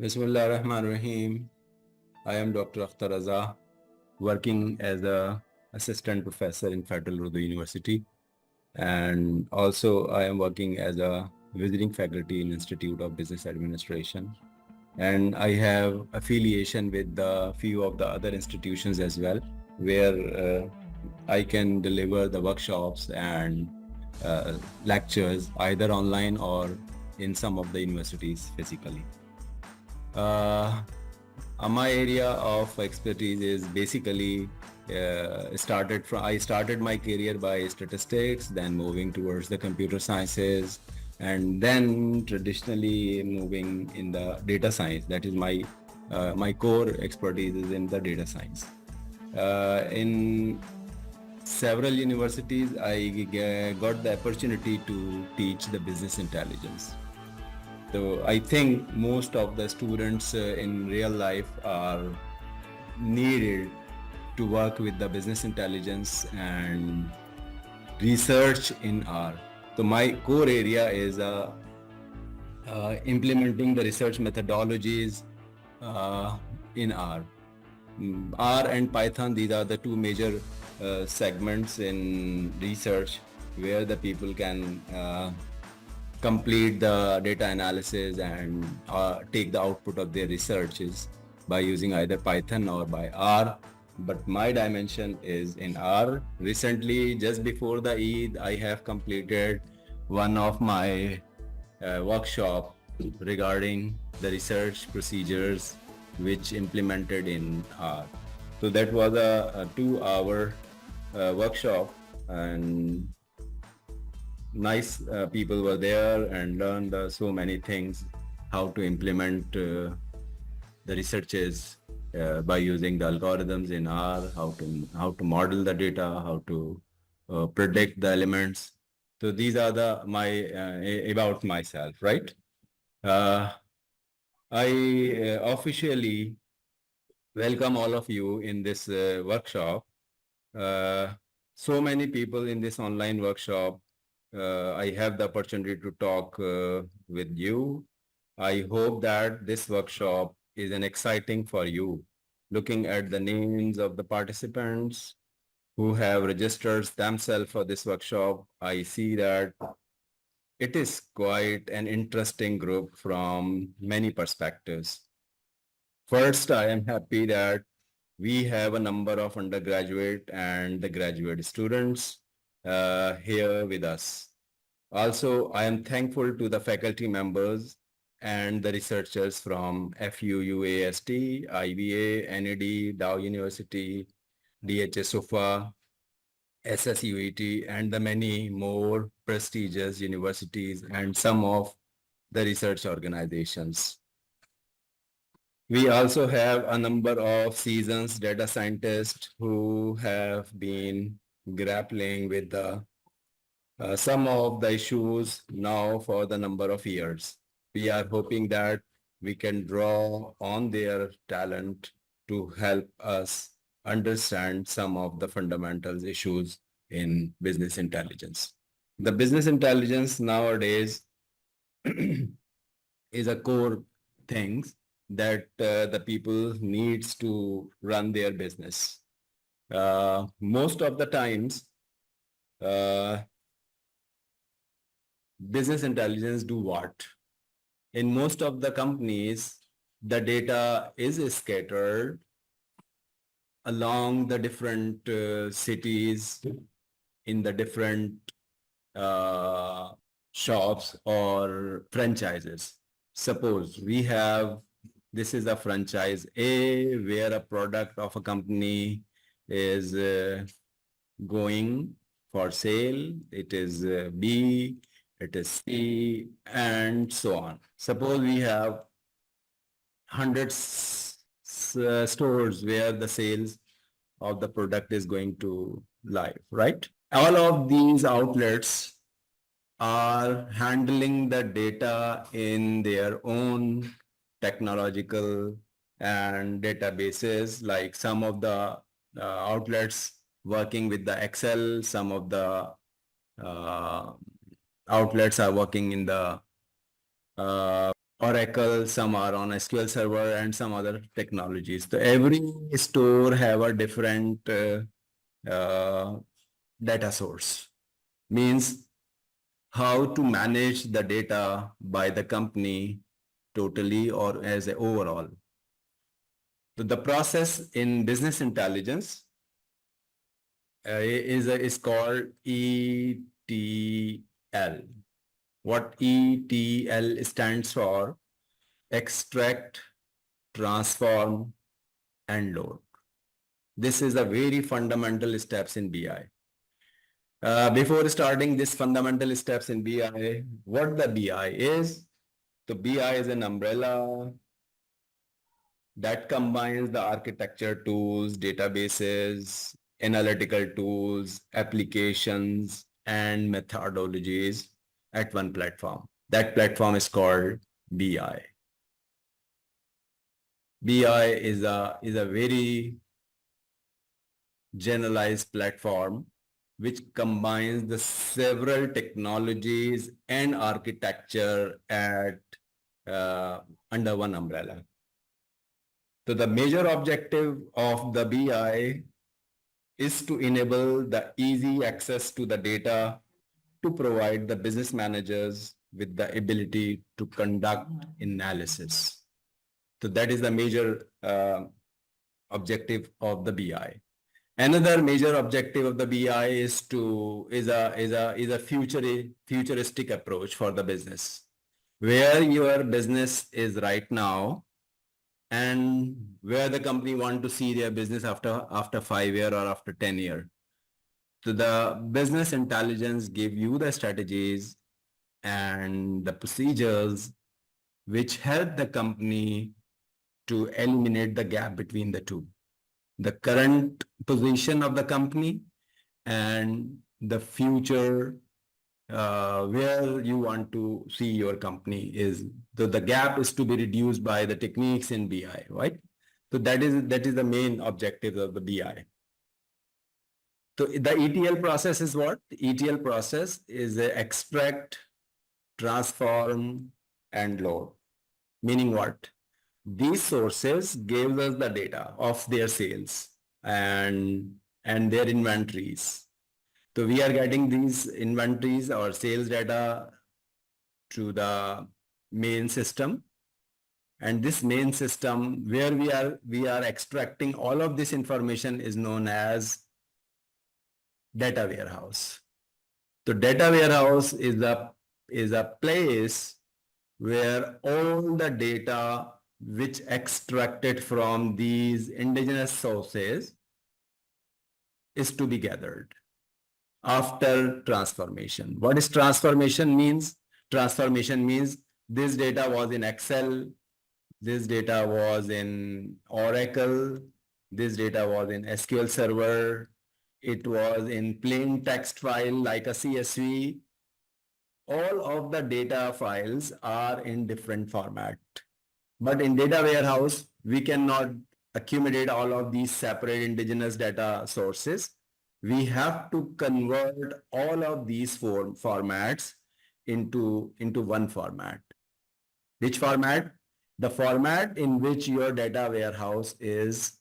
Bismillah ar-Rahman ar-Rahim. I am Dr. Akhtar Raza, working as a assistant professor in Federal Urdu University, and also I am working as a visiting faculty in Institute of Business Administration. And I have affiliation with the few of the other institutions as well, where I can deliver the workshops and lectures either online or in some of the universities physically. My area of expertise is basically I started my career by statistics, then moving towards the computer sciences, and then traditionally moving in the data science. That is my core expertise is in the data science. In several universities, I got the opportunity to teach the business intelligence. So I think most of the students in real life are needed to work with the business intelligence and research in R. So my core area is implementing the research methodologies in R. R and Python, these are the two major segments in research where the people can complete the data analysis and take the output of their researches by using either Python or by R. But my dimension is in R. Recently, just before the Eid, I have completed one of my workshop regarding the research procedures which implemented in R. So that was a 2-hour workshop, and nice people were there and learned so many things, how to implement the researches by using the algorithms in R, how to model the data, how to predict the elements. So these are my about myself, right? I officially welcome all of you in this workshop. So many people in this online workshop. I have the opportunity to talk with you. I hope that this workshop is an exciting for you. Looking at the names of the participants who have registered themselves for this workshop, I see that it is quite an interesting group from many perspectives. First, I am happy that we have a number of undergraduate and the graduate students here with us. Also, I am thankful to the faculty members and the researchers from FUUAST, IBA, NAD, Dow University, DHS SOFA, SSUET, and the many more prestigious universities and some of the research organizations. We also have a number of seasoned data scientists who have been grappling with some of the issues now for the number of years. We are hoping that we can draw on their talent to help us understand some of the fundamental issues in business intelligence. The business intelligence nowadays is a core thing that the people needs to run their business. Most of the times, business intelligence do what? In most of the companies, the data is scattered along the different cities, in the different shops or franchises. Suppose this is a franchise A where a product of a company is going for sale. It is B, it is C, and so on. Suppose we have hundreds stores where the sales of the product is going to live, right? All of these outlets are handling the data in their own technological and databases, like some of the outlets working with the Excel, some of the outlets are working in the Oracle, some are on SQL Server, and some other technologies. So every store have a different data source. Means how to manage the data by the company totally or as a overall. So the process in business intelligence is called ETL. What ETL stands for: extract, transform, and load. This is a very fundamental steps in BI. Before starting this fundamental steps in BI, what the BI is? The BI is an umbrella that combines the architecture tools, databases, analytical tools, applications, and methodologies at one platform. That platform is called BI. BI is a very generalized platform which combines the several technologies and architecture at under one umbrella. So the major objective of the BI is to enable the easy access to the data to provide the business managers with the ability to conduct analysis. So that is the major objective of the BI. Another major objective of the BI is a futuristic approach for the business, where your business is right now and where the company want to see their business after 5 years or after 10 years. So the business intelligence give you the strategies and the procedures which help the company to eliminate the gap between the two: the current position of the company and the future where you want to see your company is. The gap is to be reduced by the techniques in BI, right? So that is the main objective of the BI. So the ETL process is what? The ETL process is a extract, transform, and load. Meaning what? These sources give us the data of their sales and their inventories. So we are getting these inventories or sales data to the main system. And this main system where we are extracting all of this information is known as data warehouse. So data warehouse is a place where all the data which extracted from these indigenous sources is to be gathered after transformation. What is transformation means? Transformation means this data was in Excel, this data was in Oracle, this data was in SQL Server, it was in plain text file like a CSV. All of the data files are in different format. But in data warehouse, we cannot accumulate all of these separate indigenous data sources. We have to convert all of these formats into one format. Which format? The format in which your data warehouse is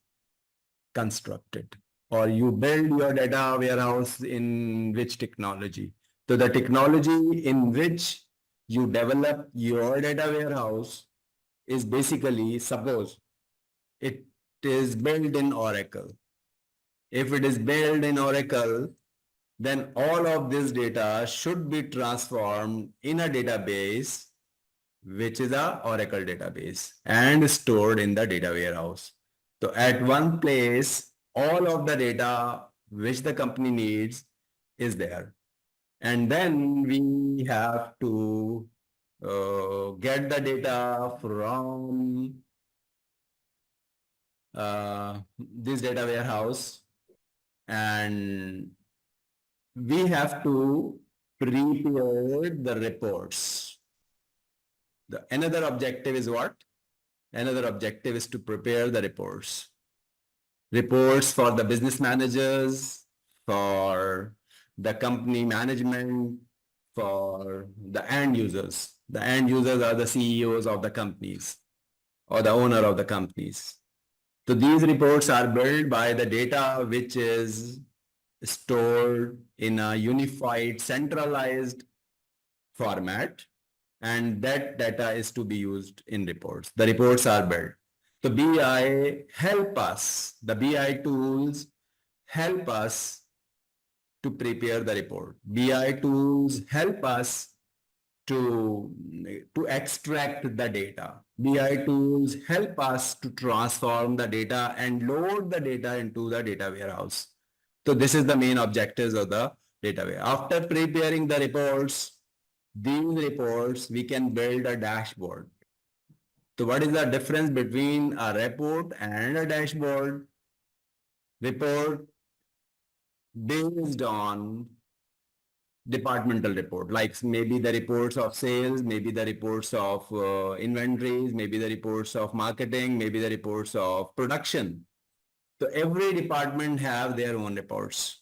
constructed, or you build your data warehouse in which technology. So the technology in which you develop your data warehouse is basically, suppose it is built in Oracle. If it is built in Oracle, then all of this data should be transformed in a database, which is a Oracle database, and stored in the data warehouse. So at one place, all of the data which the company needs is there. And then we have to get the data from this data warehouse, and we have to prepare the reports. Another objective is what? Another objective is to prepare the reports. Reports for the business managers, for the company management, for the end users. The end users are the CEOs of the companies or the owner of the companies. So these reports are built by the data which is stored in a unified, centralized format, and that data is to be used in reports. The reports are built. So BI help us, the BI tools help us to prepare the report. BI tools help us to extract the data. BI tools help us to transform the data and load the data into the data warehouse. So this is the main objectives of the data warehouse. After preparing the reports, these reports, we can build a dashboard. So what is the difference between a report and a dashboard? Report based on departmental report, like maybe the reports of sales, maybe the reports of inventories, maybe the reports of marketing, maybe the reports of production. So every department have their own reports.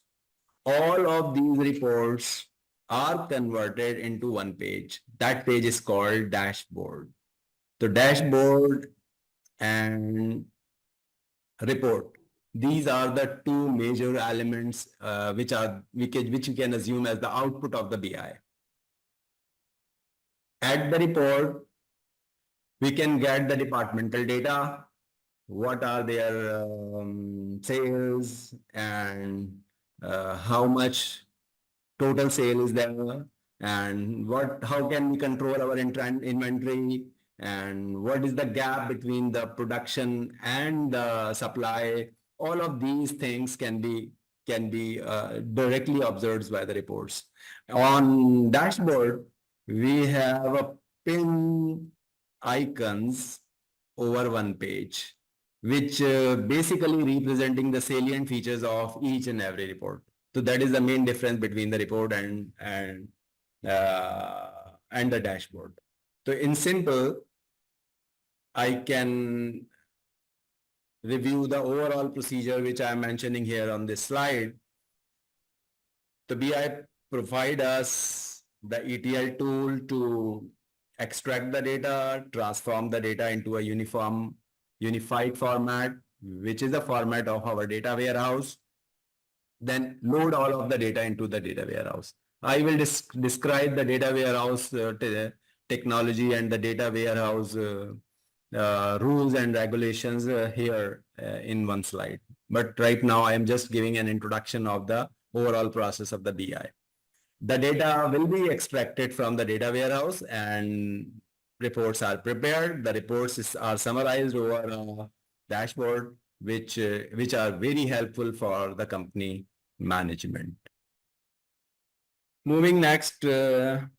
All of these reports are converted into one page. That page is called dashboard. So dashboard and report, these are the two major elements which you can assume as the output of the BI. At the report, we can get the departmental data, what are their sales, and how much total sale is there, and how can we control our inventory, and what is the gap between the production and the supply. All of these things can be directly observed by the reports. On dashboard, we have a pin icons over one page, which basically representing the salient features of each and every report. So that is the main difference between the report and the dashboard. So in simple, I can review the overall procedure which I am mentioning here on this slide. The BI provide us the ETL tool to extract the data, transform the data into a unified format, which is the format of our data warehouse, then load all of the data into the data warehouse. I will describe the data warehouse technology and the data warehouse rules and regulations here in one slide. But right now I am just giving an introduction of the overall process of the BI. The data will be extracted from the data warehouse and reports are prepared. The reports are summarized over a dashboard, which are very helpful for the company management. Moving next, on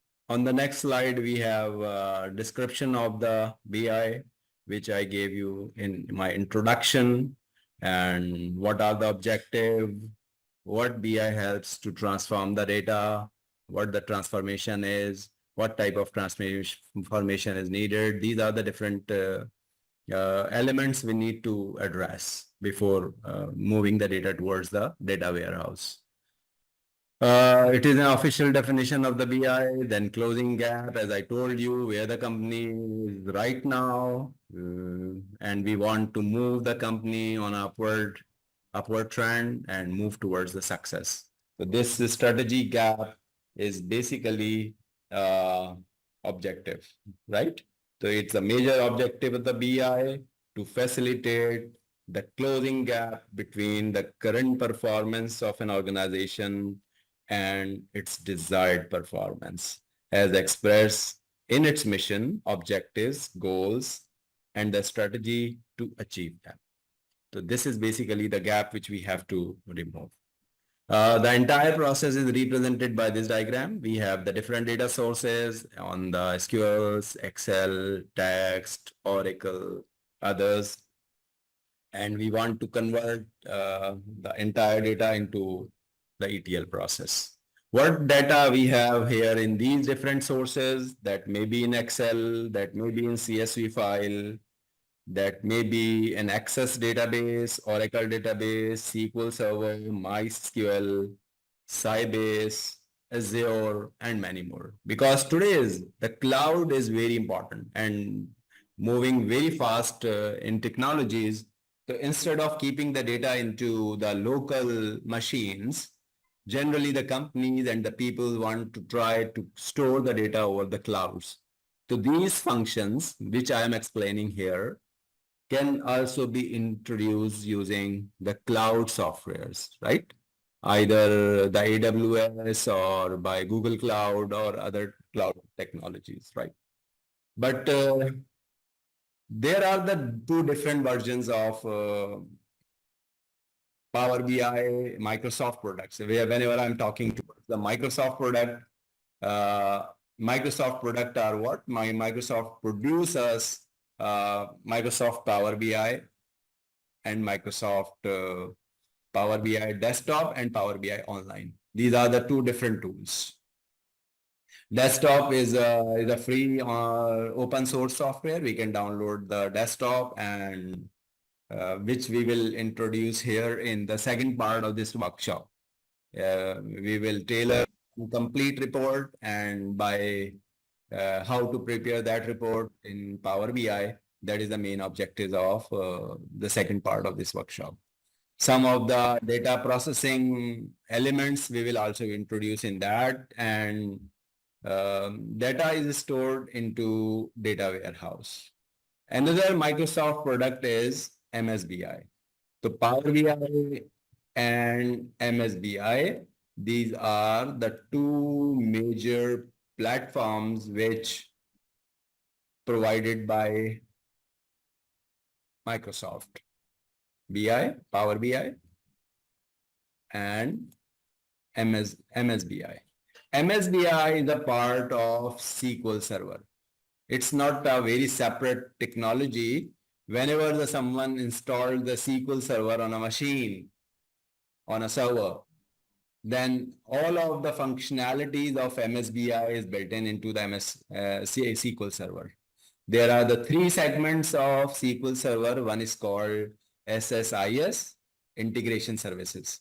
the next slide, we have a description of the BI, which I gave you in my introduction, and what are the objectives, what BI helps to transform the data, what the transformation is, what type of transformation is needed. These are the different elements we need to address before moving the data towards the data warehouse. It is an official definition of the BI, then closing gap, as I told you, where the company is right now, and we want to move the company on upward trend and move towards the success. So this strategy gap is basically objective, right? So it's a major objective of the BI to facilitate the closing gap between the current performance of an organization and its desired performance as expressed in its mission, objectives, goals, and the strategy to achieve them. So this is basically the gap which we have to remove. The entire process is represented by this diagram. We have the different data sources on the SQLs, Excel, text, Oracle, others. And we want to convert the entire data into the ETL process. What data we have here in these different sources, that may be in Excel, that may be in CSV file, that may be an Access database, Oracle database, SQL Server, MySQL, Sybase, Azure, and many more. Because today the cloud is very important and moving very fast in technologies. So instead of keeping the data into the local machines, generally the companies and the people want to try to store the data over the clouds. So these functions, which I am explaining here, can also be introduced using the cloud softwares, right? Either the AWS or by Google Cloud or other cloud technologies, right? But there are the two different versions of Power BI Microsoft products. Whenever I'm talking to the Microsoft product, uh, Microsoft product are what? Microsoft produces Microsoft Power BI and Microsoft Power BI Desktop and Power BI Online. These are the two different tools. Desktop is a free open source software. We can download the desktop and which we will introduce here in the second part of this workshop. We will tailor a complete report and by how to prepare that report in Power BI. That is the main objective of the second part of this workshop. Some of the data processing elements we will also introduce in that, and data is stored into data warehouse. Another Microsoft product is MSBI. So Power BI and MSBI, these are the two major platforms which provided by Microsoft. BI, Power BI, and MSBI. MSBI is a part of SQL Server. It's not a very separate technology. Whenever someone installed the SQL Server on a machine, on a server, then all of the functionalities of MSBI is built into the SQL Server. There are the three segments of SQL Server. One is called SSIS, Integration Services,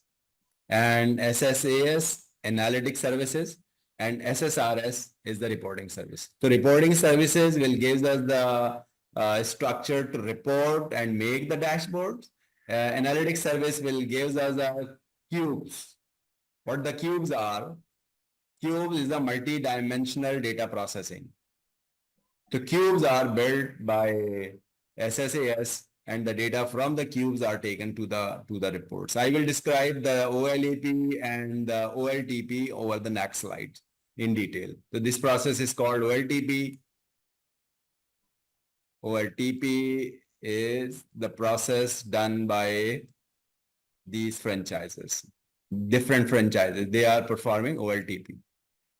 and SSAS, Analytic Services, and SSRS is the reporting service. So reporting services will give us the structure to report and make the dashboards. Analytic service will give us the cubes. What the cubes are? Cubes is a multi-dimensional data processing. The cubes are built by SSAS and the data from the cubes are taken to the reports. I will describe the OLAP and the OLTP over the next slide in detail. So this process is called OLTP. OLTP is the process done by these franchises, different franchises. They are performing OLTP.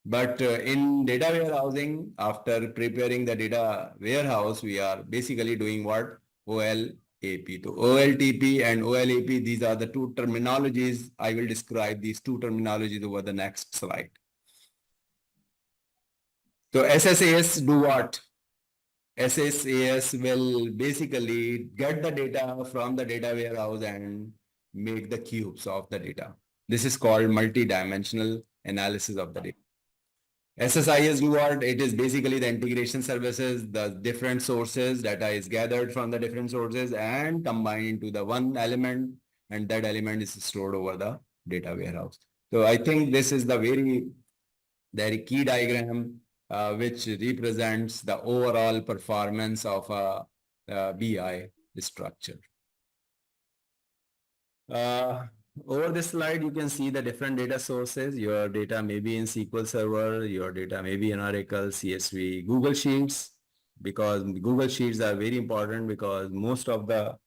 But in data warehousing, after preparing the data warehouse, we are basically doing what? OLAP. So OLTP and OLAP, these are the two terminologies. I will describe these two terminologies over the next slide. So SSAS do what? SSAS will basically get the data from the data warehouse and make the cubes of the data. This is called multi-dimensional analysis of the data. SSIS do what? It is basically the integration services, the different sources, data is gathered from the different sources and combined into the one element, and that element is stored over the data warehouse. So I think this is the very key diagram which represents the overall performance of a BI structure. Over this slide, you can see the different data sources. Your data may be in SQL Server, your data may be in Oracle, CSV, Google Sheets, because Google Sheets are very important because most of the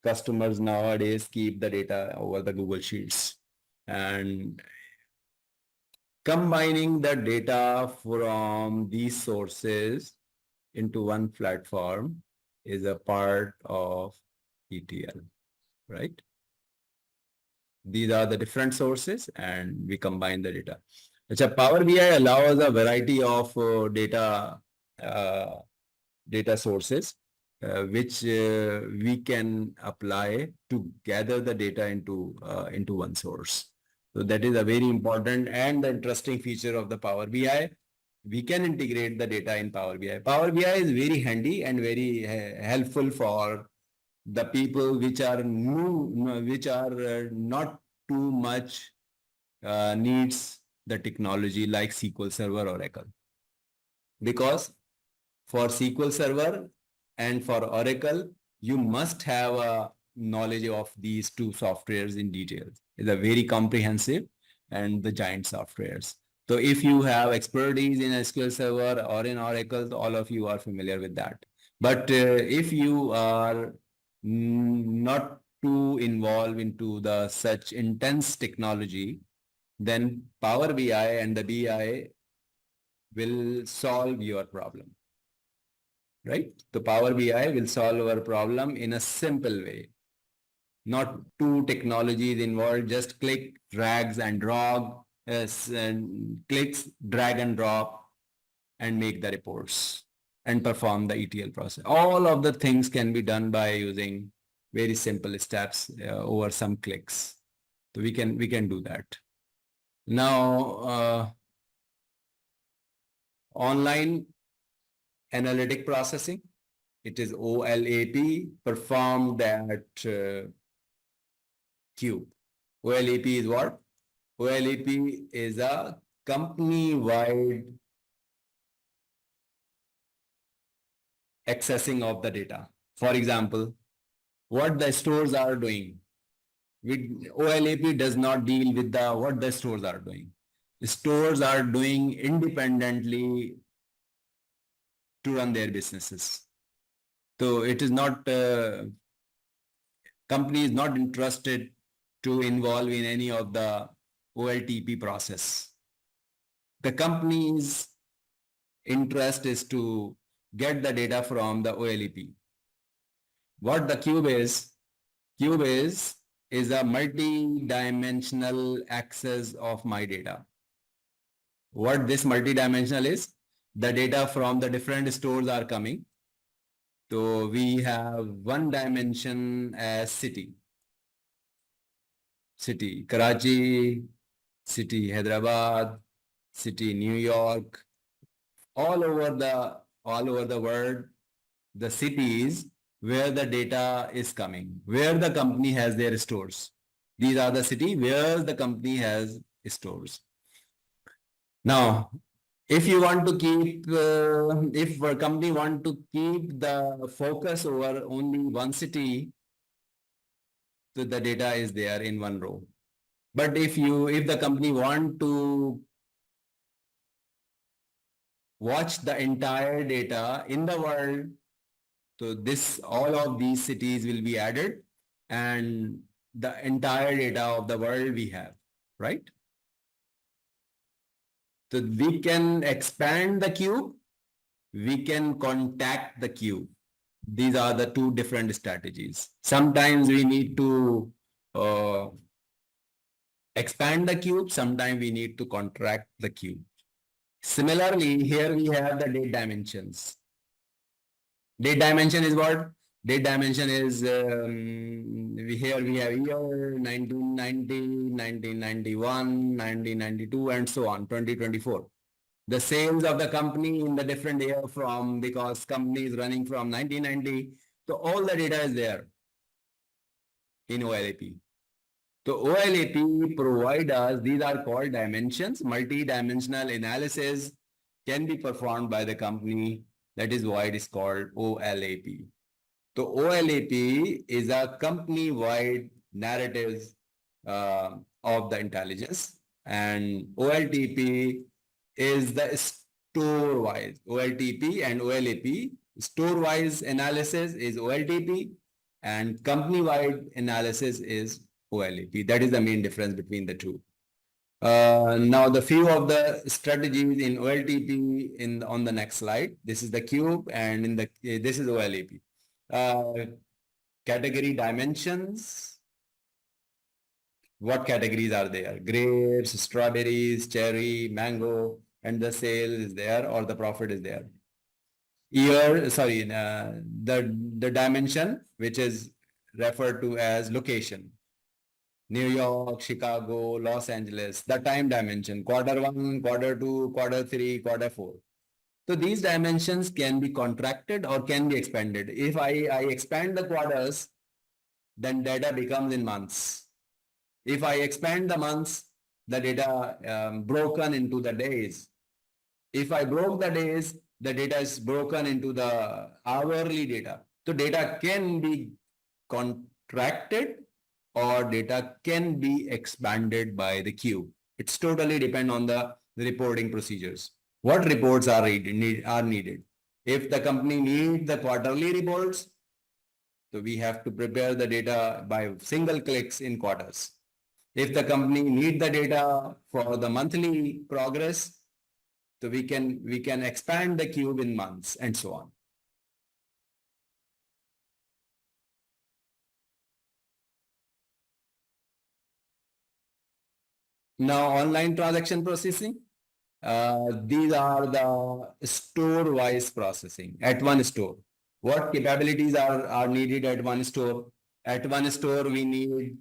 customers nowadays keep the data over the Google Sheets. And combining the data from these sources into one platform is a part of ETL, right? These are the different sources and we combine the data. Power BI allows a variety of data sources which we can apply to gather the data into one source. So that is a very important and the interesting feature of the Power BI. We can integrate the data in Power BI. Power BI is very handy and very helpful for the people which are new, which are not too much needs the technology like SQL Server or Oracle. Because for SQL Server and for Oracle, you must have a knowledge of these two softwares in detail. It's a very comprehensive and the giant softwares. So if you have expertise in SQL Server or in Oracle, all of you are familiar with that. But if you are not too involved into the such intense technology, then Power BI and the BI will solve your problem, right? The Power BI will solve our problem in a simple way. Not two technologies involved, just click, drags and drop, and clicks, drag and drop, and make the reports and perform the ETL process. All of the things can be done by using very simple steps over some clicks. So we can do that. Now, online analytic processing, it is OLAP performed at Cube. OLAP is what? OLAP is a company-wide accessing of the data. For example, what the stores are doing. OLAP does not deal with what the stores are doing. The stores are doing independently to run their businesses. So it is not, company is not interested to involve in any of the OLTP process. The company's interest is to get the data from the OLAP. What the cube is a multi-dimensional access of my data. What this multi-dimensional is, the data from the different stores are coming. So we have one dimension as city. City Karachi, city Hyderabad, city New York, all over the world, the cities where the data is coming, where the company has their stores. These are the city where the company has stores. Now, if you want to keep, if a company want to keep the focus over only one city, so the data is there in one row. But if the company want to watch the entire data in the world, so all of these cities will be added and the entire data of the world we have, right? So we can expand the cube, we can contact the cube. These are the two different strategies. Sometimes we need to expand the cube, sometimes we need to contract the cube. Similarly, here we have the date dimensions. Date dimension is what? Date dimension is, here we have year 1990, 1991, 1992, and so on, 2024. The sales of the company in the different year because company is running from 1990. So all the data is there in OLAP. So OLAP provide us, these are called dimensions, multi-dimensional analysis can be performed by the company. That is why it is called OLAP. So OLAP is a company-wide narratives of the intelligence, and OLTP is the store-wise. OLTP and OLAP, store-wise analysis is OLTP and company-wide analysis is OLAP. That is the main difference between the two. Now the few of the strategies in OLTP on the next slide. This is the cube and this is OLAP. Category dimensions. What categories are there? Grapes, strawberries, cherry, mango, and the sale is there or the profit is there. The dimension which is referred to as location. New York, Chicago, Los Angeles, the time dimension, Q1, Q2, Q3, Q4. So these dimensions can be contracted or can be expanded. If I expand the quarters, then data becomes in months. If I expand the months, the data broken into the days. If I broke the days, the data is broken into the hourly data. So data can be contracted or data can be expanded by the cube. It's totally depend on the reporting procedures. What reports are needed? If the company needs the quarterly reports, so we have to prepare the data by single clicks in quarters. If the company need the data for the monthly progress, so we can expand the cube in months and so on. Now, online transaction processing. These are the store-wise processing at one store. What capabilities are needed at one store? At one store, we need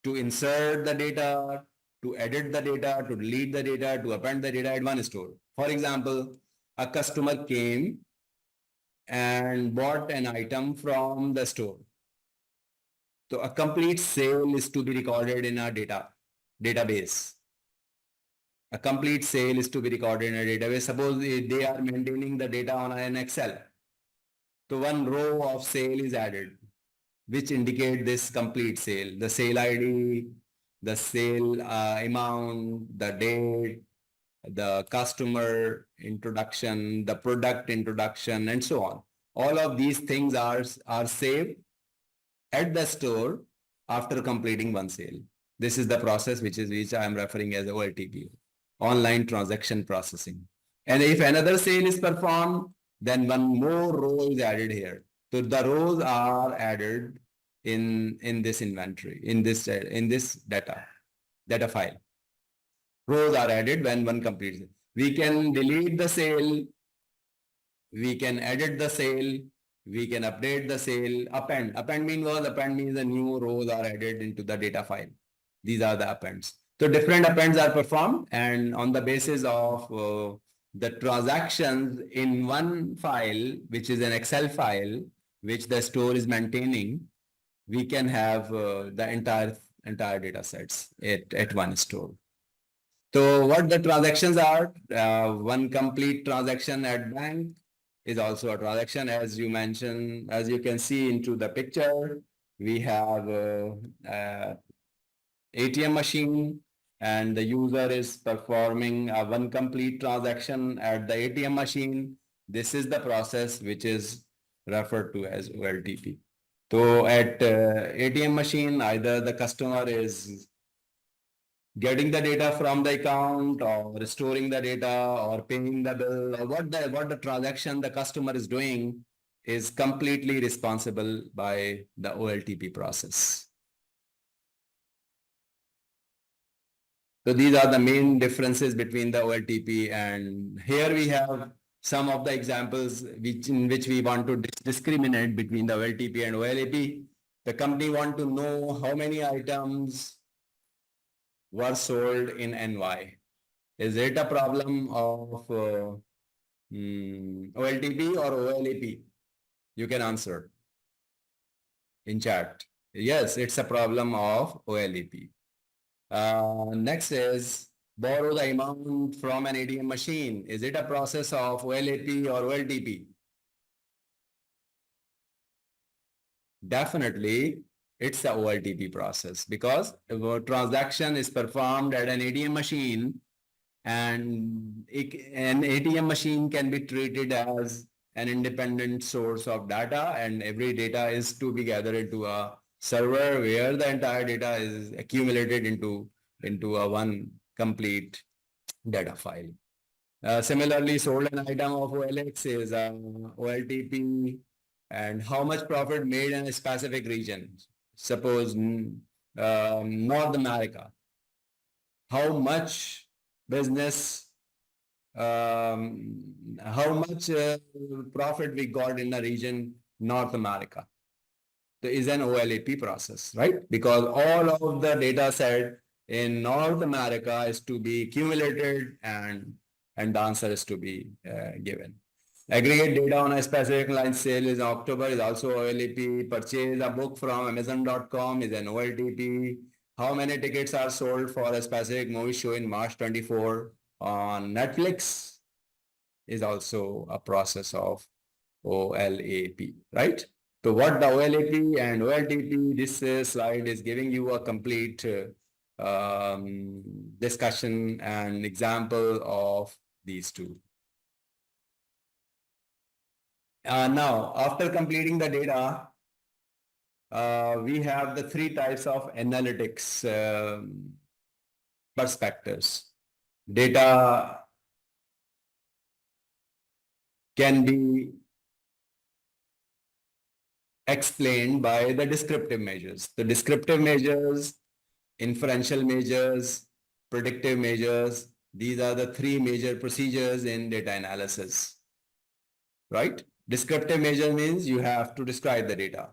to insert the data, to edit the data, to delete the data, to append the data at one store. For example, a customer came and bought an item from the store. So a complete sale is to be recorded in a database. A complete sale is to be recorded in a database. Suppose they are maintaining the data on an Excel. So one row of sale is added, which indicate this complete sale, the sale ID, the sale amount, the date, the customer introduction, the product introduction, and so on. All of these things are saved at the store after completing one sale. This is the process which I am referring as OLTP, online transaction processing. And if another sale is performed, then one more row is added here. So the rows are added in this inventory, in this data file. Rows are added when one completes it. We can delete the sale, we can edit the sale, we can update the sale, append. Append means the new rows are added into the data file. These are the appends. So different appends are performed, and on the basis of the transactions in one file, which is an Excel file, which the store is maintaining, we can have the entire data sets at one store. So what the transactions are, one complete transaction at bank is also a transaction, as you mentioned, as you can see into the picture. We have ATM machine, and the user is performing one complete transaction at the ATM machine. This is the process which is referred to as OLTP. So at ATM machine, either the customer is getting the data from the account or storing the data or paying the bill, or what the transaction the customer is doing is completely responsible by the OLTP process. So these are the main differences between the OLTP, and here we have some of the examples in which we want to discriminate between the OLTP and OLAP. The company want to know how many items were sold in NY. Is it a problem of OLTP or OLAP? You can answer in chat. Yes, it's a problem of OLAP. Next is borrow the amount from an ATM machine. Is it a process of OLAP or OLTP? Definitely, it's a OLTP process, because a transaction is performed at an ATM machine, and an ATM machine can be treated as an independent source of data, and every data is to be gathered into a server where the entire data is accumulated into a one complete data file. Similarly, sold an item of OLX is OLTP, and how much profit made in a specific region. Suppose North America. How much business, how much profit we got in the region North America. is an OLAP process, right? Because all of the data set in North America is to be accumulated and the answer is to be given. Aggregate data on a specific line sale in October is also OLAP. Purchase a book from Amazon.com is an OLTP. How many tickets are sold for a specific movie show in March 24 on Netflix is also a process of OLAP, right? So what the OLAP and OLTP, this slide is giving you a complete discussion and example of these two. Now, after completing the data, we have the three types of analytics perspectives. Data can be explained by the descriptive measures. The descriptive measures, inferential measures, predictive measures, these are the three major procedures in data analysis, right? Descriptive measure means you have to describe the data.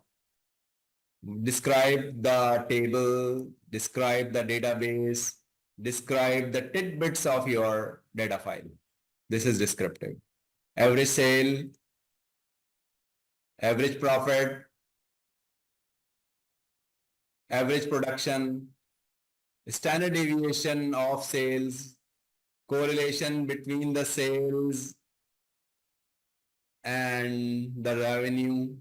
Describe the table, describe the database, describe the tidbits of your data file. This is descriptive. Average sale, average profit, average production, standard deviation of sales, correlation between the sales and the revenue.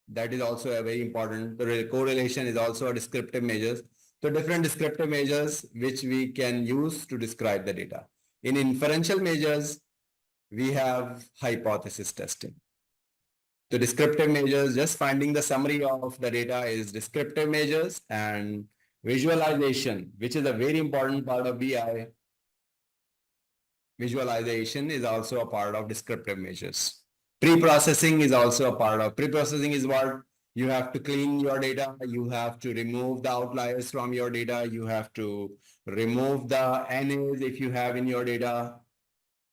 That is also a very important. The correlation is also a descriptive measures. So different descriptive measures which we can use to describe the data. In inferential measures, we have hypothesis testing. The descriptive measures, just finding the summary of the data is descriptive measures, and visualization, which is a very important part of BI. Visualization is also a part of descriptive measures. Pre-processing is also a part of. Pre-processing is what you have to clean your data. You have to remove the outliers from your data. You have to remove the NAs if you have in your data.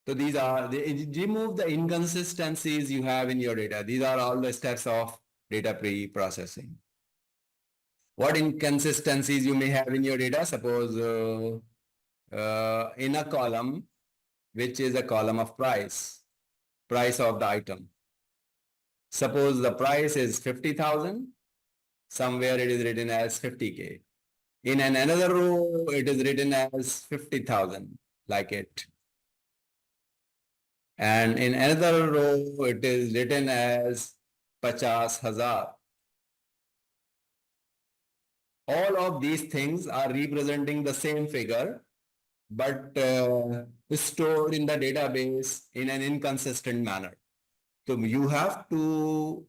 So these are, remove the inconsistencies you have in your data. These are all the steps of data pre-processing. What inconsistencies you may have in your data? Suppose in a column, which is a column of price of the item. Suppose the price is 50,000, somewhere it is written as 50K. In another row, it is written as 50,000, like it. And in another row, it is written as 50,000. All of these things are representing the same figure, but stored in the database in an inconsistent manner. So you have to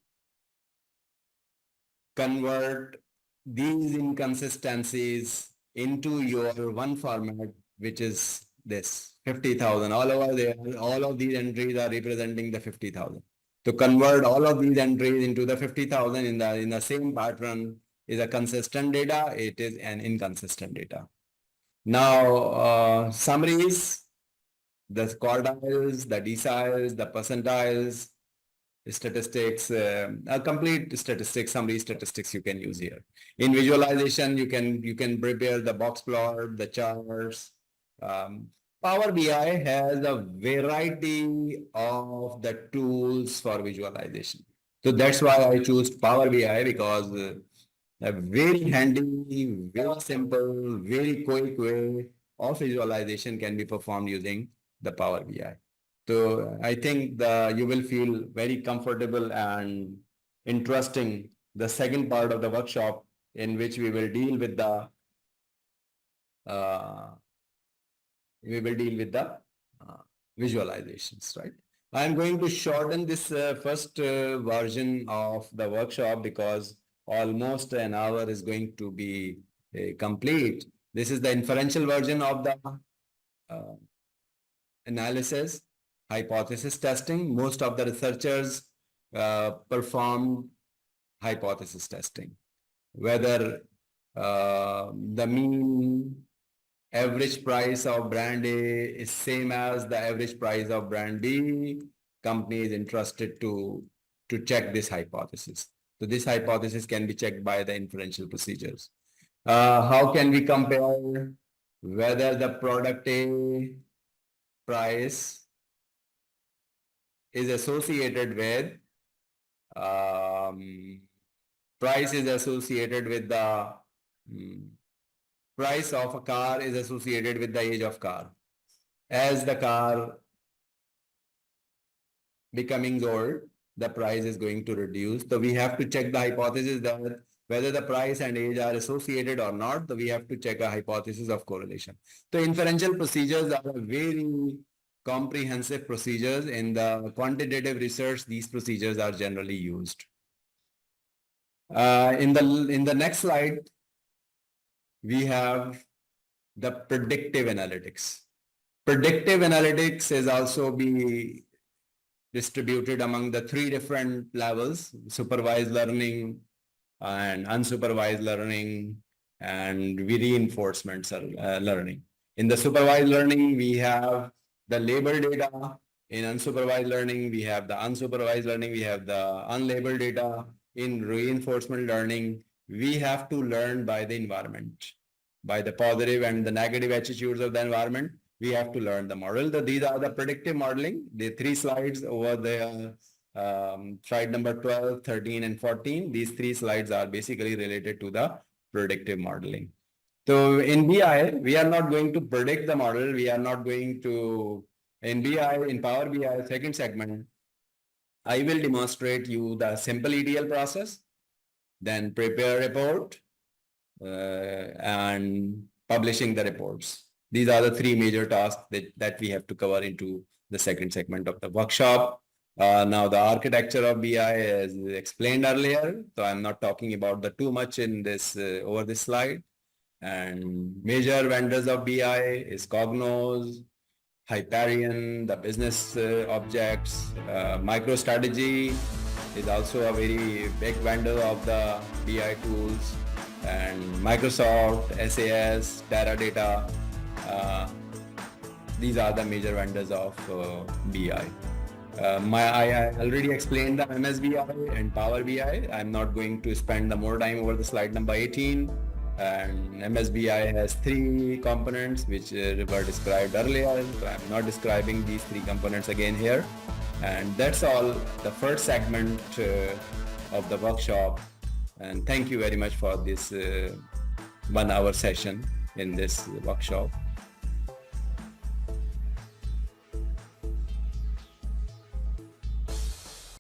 convert these inconsistencies into your one format, which is this 50,000. All over there, all of these entries are representing the 50,000. To convert all of these entries into the 50,000 in the same pattern is a consistent data. It is an inconsistent data. Now, summaries, the quartiles, the deciles, the percentiles, statistics, a complete statistics, summary statistics you can use here. In visualization, you can prepare the box plot, the charts. Power BI has a variety of the tools for visualization. So that's why I choose Power BI, because a very handy, very simple, very quick way of visualization can be performed using the Power BI. So I think you will feel very comfortable and interesting the second part of the workshop, in which we will deal with the visualizations, right? I'm going to shorten this first version of the workshop, because almost an hour is going to be complete. This is the inferential version of the analysis. Hypothesis testing. Most of the researchers perform hypothesis testing. Whether the mean average price of brand A is same as the average price of brand B, company is interested to check this hypothesis. So this hypothesis can be checked by the inferential procedures. How can we compare whether the product A price is associated with price is associated with the price of a car is associated with the age of car. As the car becoming old, the price is going to reduce. So we have to check the hypothesis that whether the price and age are associated or not. So we have to check a hypothesis of correlation. So inferential procedures are very comprehensive procedures. In the quantitative research, these procedures are generally used. In the next slide, we have the predictive analytics. Predictive analytics is also be distributed among the three different levels: supervised learning and unsupervised learning and reinforcement learning. In the supervised learning, we have the labeled data. In unsupervised learning, we have the unsupervised learning, we have the unlabeled data. In reinforcement learning, we have to learn by the environment, by the positive and the negative attitudes of the environment. We have to learn the model. These are the predictive modeling. The three slides over there, slide number 12, 13, and 14. These three slides are basically related to the predictive modeling. So in BI, we are not going to predict the model. We are not going to, in BI, in Power BI second segment, I will demonstrate you the simple ETL process, then prepare a report, and publishing the reports. These are the three major tasks that we have to cover into the second segment of the workshop. Now the architecture of BI is explained earlier, so I'm not talking about the too much in this over this slide. And major vendors of BI is Cognos, Hyperion, the business objects, MicroStrategy is also a very big vendor of the BI tools, and Microsoft, SAS, Teradata. These are the major vendors of BI. I already explained the MSBI and Power BI. I'm not going to spend the more time over the slide number 18. And MSBI has three components which were described earlier. So I'm not describing these three components again here. And that's all the first segment of the workshop. And thank you very much for this 1 hour session in this workshop.